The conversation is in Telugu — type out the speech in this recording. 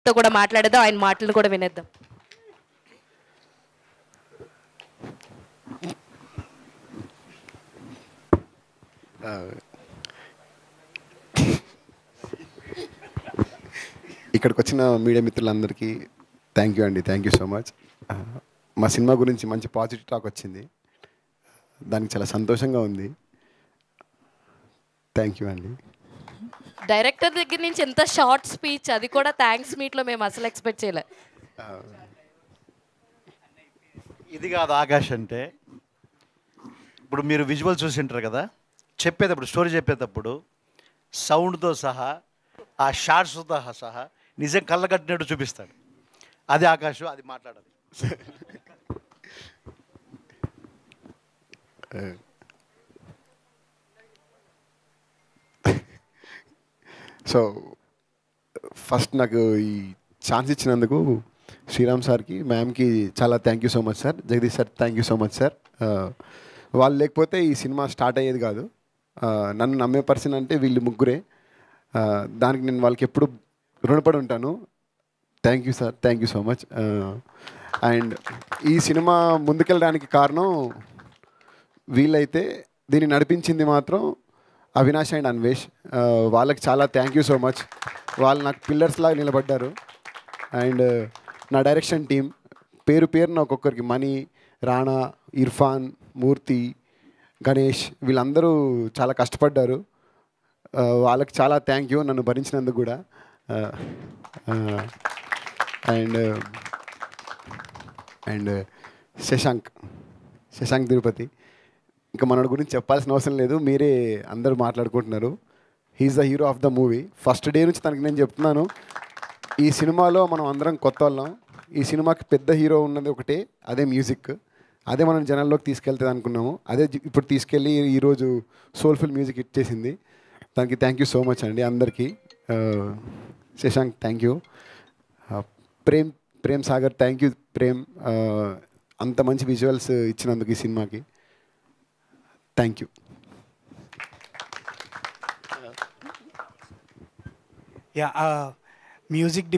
తో కూడా మాట్లాడేద్దాం, ఆయన మాటలు కూడా వినేద్దాం. ఇక్కడికి వచ్చిన మీడియా మిత్రులందరికీ థ్యాంక్ యూ అండి, థ్యాంక్ యూ సో మచ్. మా సినిమా గురించి మంచి పాజిటివ్ టాక్ వచ్చింది, దానికి చాలా సంతోషంగా ఉంది. థ్యాంక్ యూ అండి. డైరెక్టర్ దగ్గర నుంచి ఎంత షార్ట్ స్పీచ్, అది కూడా థ్యాంక్స్ మీట్లో మేము అసలు ఎక్స్పెక్ట్ చేయలే. ఇది కాదు ఆకాష్ అంటే, ఇప్పుడు మీరు విజువల్ చూసి ఉంటారు కదా, చెప్పేటప్పుడు స్టోరీ చెప్పేటప్పుడు సౌండ్తో సహా ఆ షార్ట్స్తో సహా నిజం కళ్ళ కట్టినట్టు చూపిస్తాడు. అది ఆకాశం, అది మాట్లాడాలి. సో ఫస్ట్ నాకు ఈ ఛాన్స్ ఇచ్చినందుకు శ్రీరామ్ సార్కి, మ్యామ్కి చాలా thank you so much sir. Jagadish sir thank you so much sir. వాళ్ళు లేకపోతే ఈ సినిమా స్టార్ట్ అయ్యేది కాదు. నన్ను నమ్మే పర్సన్ అంటే వీళ్ళు ముగ్గురే. దానికి నేను వాళ్ళకి ఎప్పుడు రుణపడి ఉంటాను. Thank you sir, thank you so much. And ఈ సినిమా ముందుకెళ్ళడానికి కారణం వీళ్ళైతే, దీన్ని నడిపించింది మాత్రం అవినాష్ అండ్ అన్వేష్. వాళ్ళకి చాలా థ్యాంక్ యూ సో మచ్. వాళ్ళు నాకు పిల్లర్స్ లాగా నిలబడ్డారు. అండ్ నా డైరెక్షన్ టీం పేరు పేరున ఒక్కొక్కరికి, మణి, రాణా, ఇర్ఫాన్, మూర్తి, గణేష్, వీళ్ళందరూ చాలా కష్టపడ్డారు. వాళ్ళకి చాలా థ్యాంక్ యూ నన్ను భరించినందుకు కూడా. అండ్ అండ్ శశాంక్ తిరుపతి, ఇంకా మన గురించి చెప్పాల్సిన అవసరం లేదు, మీరే అందరూ మాట్లాడుకుంటున్నారు. He's the hero of the movie. First day నుంచి తనకి నేను చెప్తున్నాను, ఈ సినిమాలో మనం అందరం కొత్త వాళ్ళం. ఈ సినిమాకి పెద్ద హీరో ఉన్నది ఒకటే, అదే మ్యూజిక్. అదే మనం జనాల్లోకి తీసుకెళ్తుంది అనుకున్నాము, అదే ఇప్పుడు తీసుకెళ్ళి ఈరోజు సోల్ఫుల్ మ్యూజిక్ ఇచ్చేసింది. దానికి థ్యాంక్ యూ సో మచ్ అండి అందరికీ. Shashank thank you. Prem Sagar thank you. Prem అంత మంచి విజువల్స్ ఇచ్చినందుకు ఈ సినిమాకి థ్యాంక్ యూ. Yeah, music